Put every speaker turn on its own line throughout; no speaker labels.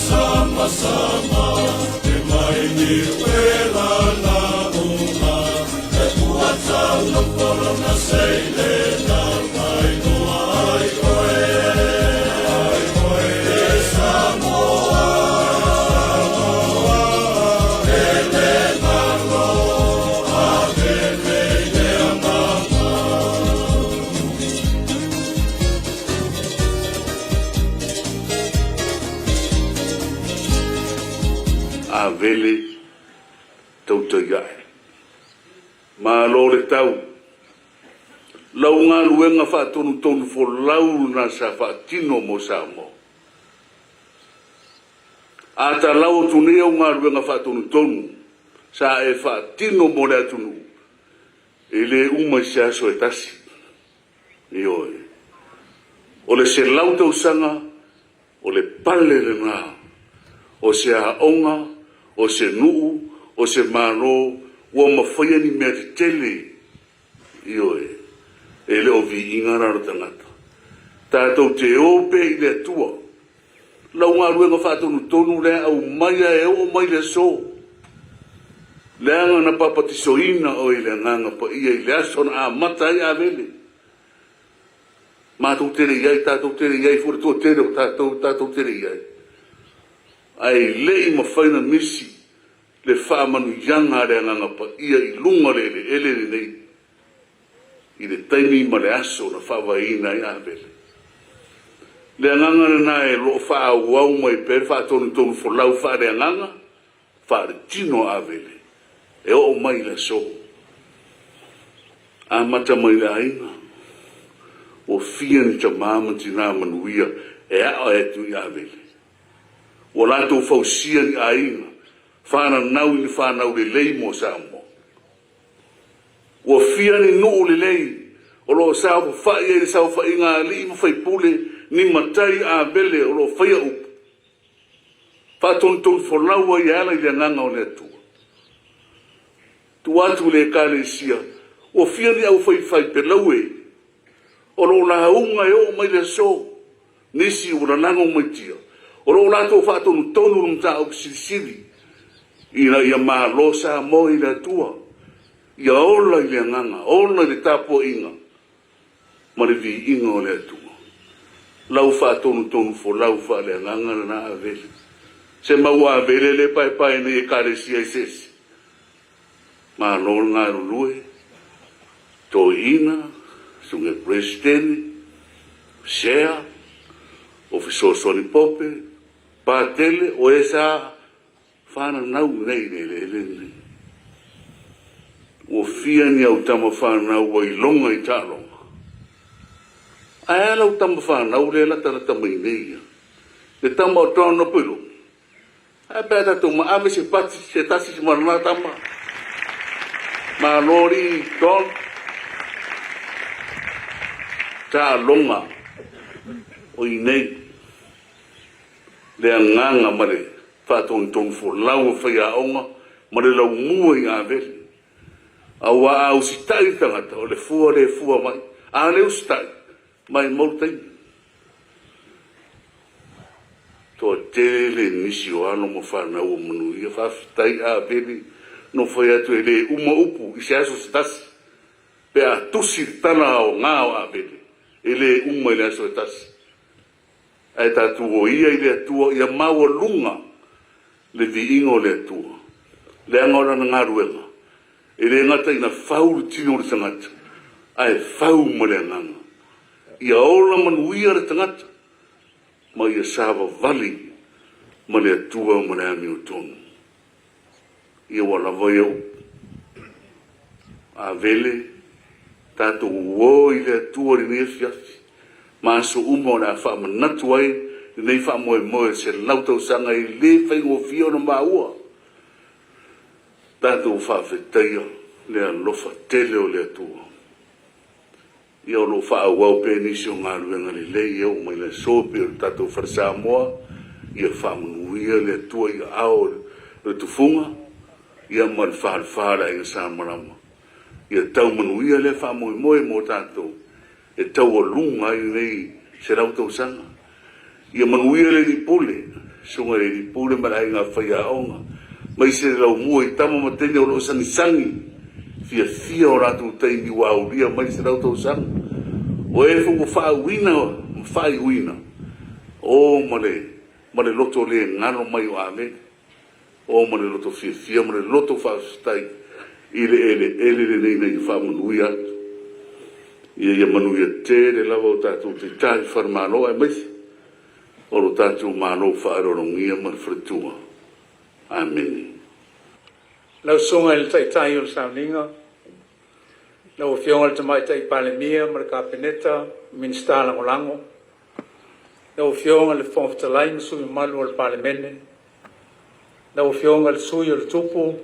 Sama-sama, may niwela na una, at buhat sa lupolo na sa ilena, may nuay koe, sa moa, elena lo, avene de amama.
Vele tau taiai. Ma lo le tau. Lau ngā luenga whaatonu tonu fo lau na sa whaatino mo sa mo. A ta lau tunea ngā luenga whaatonu tonu sa e whaatino mo le atunu. E le umai se aso e tasi. E oe. O le se lau tau sanga, o le pale le ngā. O se aonga, o se nuu, o se mano, ua mawhaia ni mea te tele. Ioe, e le o vi ingara tangata. Tātou te ope i le atua. Lau ngā ruenga whātonu tonu le au maia e o mai le so. Le anga na papatisoina o i le nganga pa ia i le aso na a mata i a vele. Mātou tere iai, tātou tere iai, fure tō tere o tātou tere iai. Ai lei mawhaina misi le whaamanu yanga re anganga pa ia i lunga le ele nei i le taimi ma le aso na whawaina i avele. Le anganga na e lo wha wau mai pere wha tonu fo lau wha re anganga wha re tino avele e o mai le so a mata mai le aina o fia ni ta mama tina manuia e a e tu i avele. O lato fausia ni aina, whana nau ni whanau le lei mo sa mo. O fia ni nuu le lei, o lo sao whai e sao whai ngā li mo whai pule, ni matai a bele o lo whai a upu. Whaton wholaua i ala i le nganga o le atua. Tu atu le kare sia, o fia ni au whai pelau e, o lo la unga e o mai le so, nisi ura langa o mai tia. O lo lato whaatonu tonu rumta au sirisiri. Ina ia maa losa mo i la tua. Ia ola i le nganga, ola i le tapo inga. Ma le vi inga o le atua. Lau whaatonu tonu fo lau wha le nganga na avele. Se maua avele le pai na i kare sia i sesi. Ma lo ngā rulue. To ina, sunge presidente, share, ofisor Soni Pope, Patele o esa whana nau nei le. O fia ni au tama whana nau i longa i tālonga. Ai ala au tama whana nau le la tara tama i neia. Le tama o tōna pilo. Ai pēta tō ma ame se pati se tasi se marana tama. Ma lori tōn. Tālonga o i nei. Le anganga mare whaton tonu fo lau whai a onga mare lau mua i a vele. A wa au si tai tangata o le fua mai. A le ustai mai mautai. Toa tele nisi o ano mo whanau o manu ia whawhitai a vele no whai atu e le uma upu i se aso se tasi. Pe a tusi tana o ngā o a vele. E le uma i le aso e tasi. Ai tatu o ia i le atua, ia maua lunga le vi ingo le atua. Le angora na ngā ruenga. E le ngata ina whau tino le tangata. Ai whau mo le nganga. Ia ola manuia le tangata. Ma ia sāwa vali ma le atua ma le ami o tonu. Ia wala vai au. A vele, tatu uo i le atua ri nea fiafi. Ma so umo na wha manatu ai, nei wha moe se lautau sanga i le whaingo fio na maua. Tātou wha whetaia, le alofa tele o le atua. Ia o lo wha awau pe nisi o ngā ruenga le lei au, mai le sope o tātou wharasa moa, ia wha manuia le atua ia ao le tufunga, ia mar whara i sa marama. Ia tau manuia le wha moe mo tātou. e tau o lunga i nei se rau tau sanga. Ia manuia le ni pule, sunga le ni pule mara inga whaia aonga, mai se rau mua i tama matene o lo sangi, fia o ratu teimi wauria mai se rau tau sanga. O e fungo whai uina, o male loto le ngano mai o ame, o male loto fia, male loto whaastai, ele nei nei whamanuia, ia manuia te le lava o tātou te tāi wharmano ai maisi, o lo tātou mano whaarorongia ma whretua. Amen.
Lau songa il tai o le sauninga, lau fionga le tamai tai palemia ma le kapeneta, minsta langolango, lau fionga le fonftalai ma sui malu o le palemene, lau fionga le sui o le tupu,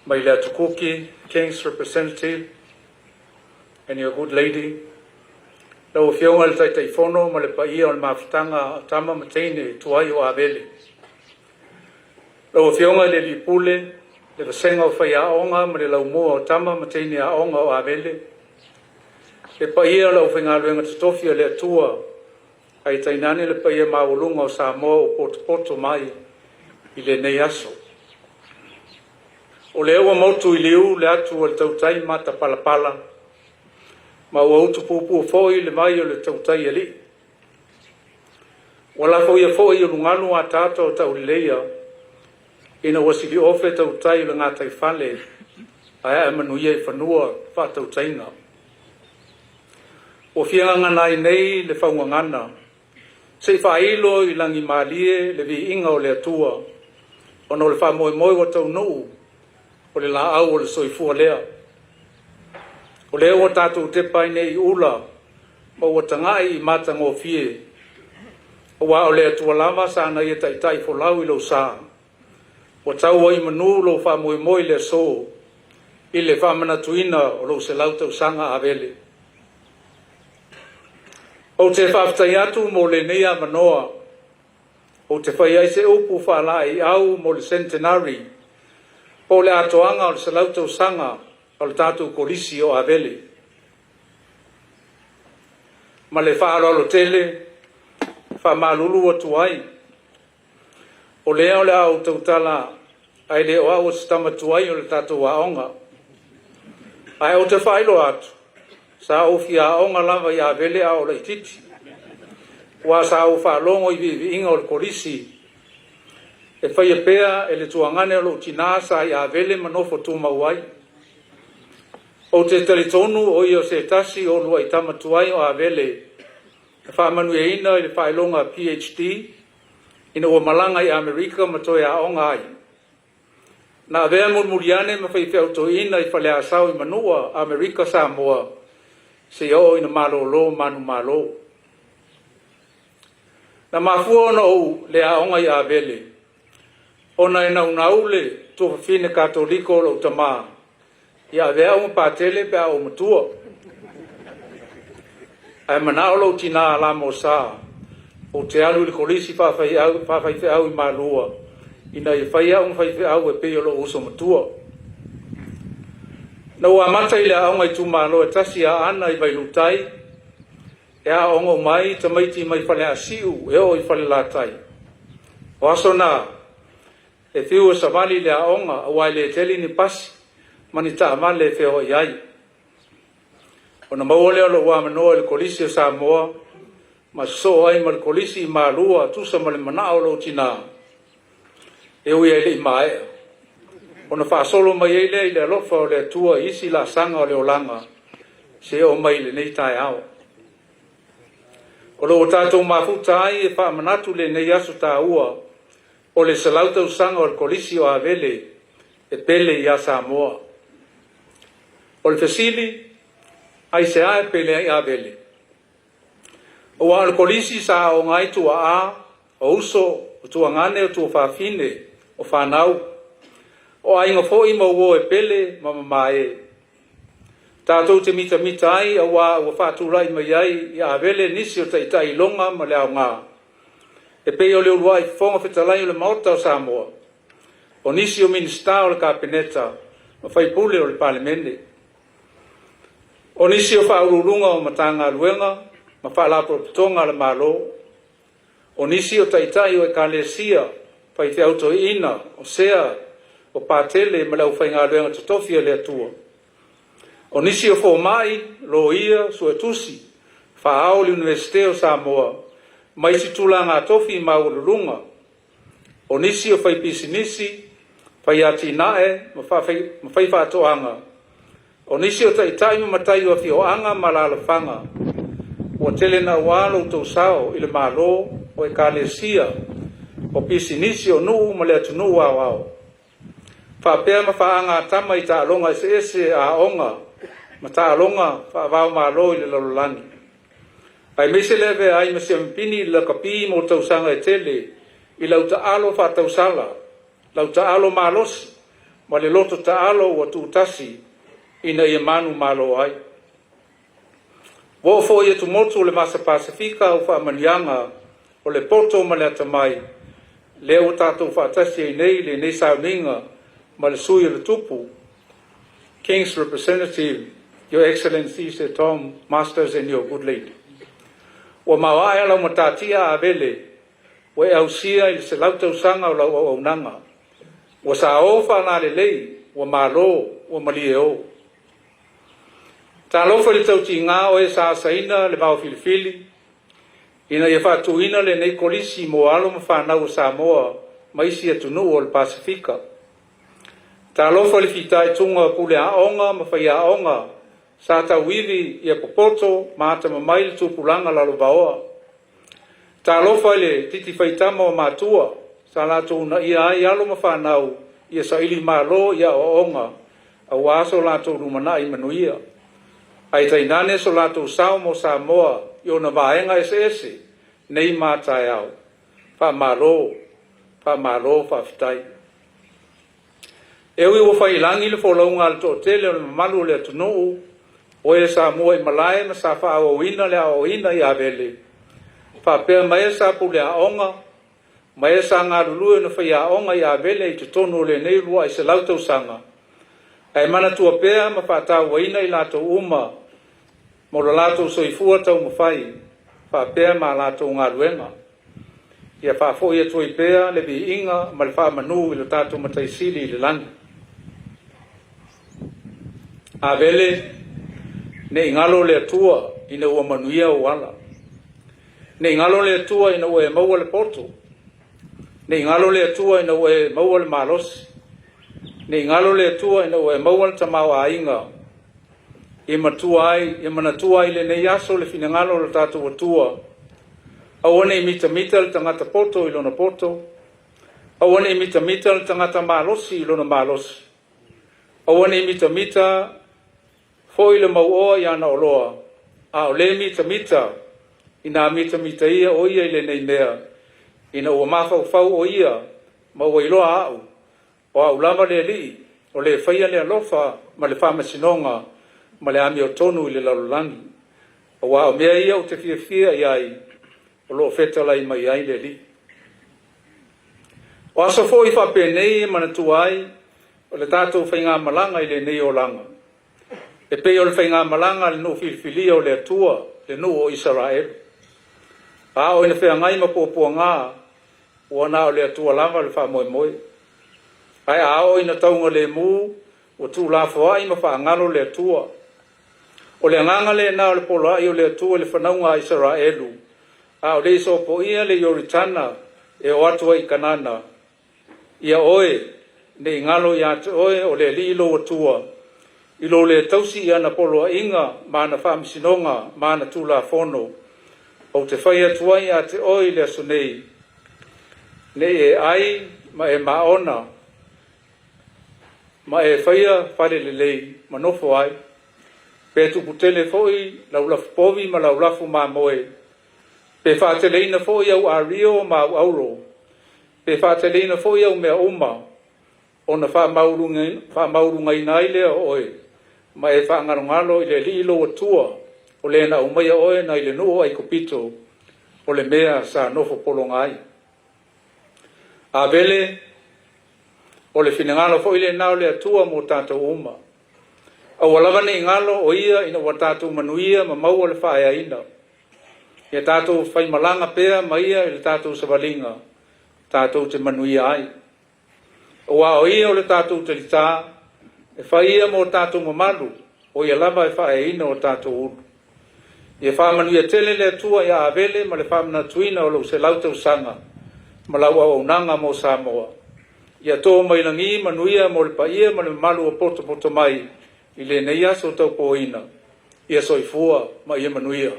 mai le atukuki, King's Representative, and your good lady. Lau fionga le tai fono ma le paia o le mawhitanga tama mateine tuai o avele. Lau fionga le lipule, le vasenga o whai aonga ma le lau mua o tama mateine aonga o avele. Le paia lau whinga luenga tutofia le atua, ai tainane le paia maulunga o Samoa o poto mai i le nei aso. O le ewa motu i liu le atu o le tautai mata palapala, ma ua utu pupu o foi le mai o le tautai ali. Wala fo ia foi o lungalu a tata o tau leia, ina wasili ofe tautai o le ngatai fale, a ea manuia i whanua wha tautai nga. O fianga nai nei le whaungangana, se whailo i langi malie le vi inga o le atua, o no le wha moe moe o tau nuu, o le la au o le soifua lea. O leo o tātou te paine i ula, ma ua tangai i mata ngō fie. O wa o lea tua lama sa ana i tai folau i lau sa. O tau ai manu lo wha moe moe le so, i le wha manatuina o lo se lau tau sanga avele. O te whaftai atu mo le nea manoa, o te whai aise upu wha i au mo le centenary, po le atoanga o le se lau tau sanga, o le tātou kolisi o avele. Ma le whaalolo tele, whamalulu o tuai. O lea o le au tautala, ai le o au stama tuai o le tātou aonga. Ai o te whailo atu, sa ofi aonga lava i avele a o le titi. Wa sa o whaalongo i vivi inga o le kolisi. E whaia pea e le tuangane o lo tinasa i avele manofo tumauai. O te teletonu o i o se tasi o lua i tamatuai o avele. E whaamanu e ina i le whailonga PhD, ina ua malanga i Amerika matoe a onga ai. Na avea murmuriane ma whaifea uto ina i whale asau i manua Amerika Samoa, se o ina malo lo manu malo. Na mafua ona o le a onga i avele. Ona ina unaule tu fine katoliko lo utamaa. Ia vea o patele pe o matua. Ai manao lo tina la mo sa. O te alu le kolisi fa fai au i malua. Ina i fai au e pe lo uso matua. Na ua mata i le aonga i tu malo e tasi a ana i vailutai. E a ongo mai tamaiti mai fale a siu e o i fale latai. O aso na e fiu e savali le aonga a wai le teli ni pasi. Mani ta male feo iai. O na maole o lo wa manoa le kolisi o Samoa, ma so ai ma le kolisi i malua tusa ma le manao lo tina. E ui ai le i mae. O na whaasolo mai eile i le alofa o le atua isi la sanga o le olanga, se o mai le nei tai ao. O lo o tātou mafuta ai e wha manatu le nei aso tā ua, o le salauta usanga o le kolisi o avele, e pele i a Samoa. O le fesili, ai se ae pele ai avele. O wa le kolisi sa o ngai tua a, o uso, o tua ngane, o tua whawhine, o whanau. O ai ngafo i mau e pele, mamamae. Tātou te mita ai, o wa whāturai mai ai, i avele nisi o taitai longa ma le au ngā. E pei o le urua i whonga whetalai o le maota o Samoa. O nisi o minista o le kapeneta, ma whaipule o le palemene. O nisi o whaururunga o matanga luenga, ma whaalapo tonga le malo. O nisi o taitai o e kalesia, pai te auto ina, o sea, o pātele ma lau whainga luenga tatofia le atua. O nisi o whomai, lo ia, su e tusi, whaao li Universite o Samoa, mai si tula ngā tofi ma ururunga. O nisi o whaipisi nisi, whai ati nae, ma whai whatoanga. O nisi o taitai ma matai o whioanga ma lalawhanga. O tele na walo tau sao i le malo o e kalesia, o pisi nisi o nuu ma le atunu au au. Whapea ma whaanga tama i ta alonga ese a onga, ma ta alonga whaavau malo i le lalolani. Ai mese leve ai ma se mpini la kapi mo tau sanga e tele, i lau ta alo wha tau sala, lau ta alo malosi, ma le loto ta alo wa tuutasi, ina ia manu malo ai. Wo fo ia tu motu le masa Pasifika o wha manianga, o le poto ma le atamai, le o tātou wha atasi e nei le nei sauninga, ma le sui le tupu. King's Representative, Your Excellency Sir Tom Masters and your good lady. Wa mawai lau matatia a vele, wa e ausia i se lau tausanga o lau au nanga. Wa sa ofa na le lei, wa malo, wa malie o. Ta lofa le tauti ngā o e sa saina le mau filifili, ina ia whatuina le nei kolisi mo alo ma whanau Samoa, maisi atunu o le Pasifika. Ta lofa le fitai tunga pule a onga ma whai a onga, sa tauivi ia popoto maata mamai le tupulanga lalo baoa. Ta lofa le titi whaitama o matua, sa lato una ia ai alo ma whanau, ia sa ili malo ia o onga, a waso lato rumana i manuia. Ai tainane so lato sao mo Samoa, i ona vaenga ese, nei mātai au. Wha malo, wha fitai. Ewi o whailangi le wholaunga le tō tele o le mamalu le atunuu, o e Samoa i malae ma sa wha awawina le awawina i avele. Wha pēr mai sa pu le aonga, mai sa ngā lulu e na whai aonga i avele i te tonu le nei rua i se lautau sanga. Ai mana tua pēr ma wha tā waina i lato uma, mo la lato soifua tau mawhai, wha pēr ma lato ngā ruenga. Ia wha fo ia tui pēr le vi inga ma le wha manu i le tātou mataisili i le lani. Avele, ne ingalo le atua ina ua manuia o ala. Ne ingalo le atua ina ua e maua le poto. Ne ingalo le atua ina ua e maua le malosi. Ne ingalo le atua ina ua e maua le tamau a inga. I manatua ai le nei aso le finangalo le tātou atua. Awane i mita le tangata poto i lona poto. Awane i mita le tangata malosi i lona malosi. Awane i mita foi le mauoa i ana oloa. A o le mita ina mita ia o ia i le nei mea. Ina ua mawhau o ia ma ua iloa au. O au lama le li o le whaia le alofa ma le whamasinonga ma le ami o tonu i le lalolani. O wa o mea ia o te fia iai o lo fetala i mai ai le li. O aso fo i whapenei mana tuai o le tātou whainga malanga i le nei o langa. E pe o le whainga malanga le no filifilia o le atua le no o Israel. A o ina whea ngai ma pōpua ngā o ana o le atua langa le wha moe moe. Ai a o ina taunga le mū o tū la whaai ma wha ngalo le atua. O le nganga le na o le polo ai o le atua le whanaunga Israelu. A o le iso po ia le Yoritana e o atua i kanana. Ia oe ne ngalo ia te oe o le li ilo atua. Ilo le tausi ia na polo inga ma na whamisinonga ma na tū la whono. O te whai atuai a te oe le aso nei. Ne e ai ma e maona. Ma e whaia whare le lei ma nofo ai. Pe tupu tele foi laulafu povi ma laulafu ma moe. Pe whaateleina foi au a rio ma au auro. Pe whaateleina foi au mea uma. O na wha ina i lea oe. Ma e whaangarongalo i le li ilo atua. O le na umaia oe na i le nuo ai kopito. O le mea sa nofo polongai. A vele, o le finangalo foi le nao le atua mo tātou uma. A walaga ni ngalo o ia ina wa tātou manuia ma mau o le whaia ina. Ia tātou whai malanga pēa ma ia i le tātou sawalinga, tātou te manuia ai. O wa o ia o le tātou te lita, e whaia mo tātou mamalu, o ia lava e whaia ina o tātou ulu. Ia whamanuia tele le tua ia avele ma le whamana tuina o lau se lautau sanga, ma lau au nanga mo Samoa. Ia tō mailangi manuia mo le paia ma le malu o poto mai, i le nei aso tau poina, ia soifua ma ia manuia.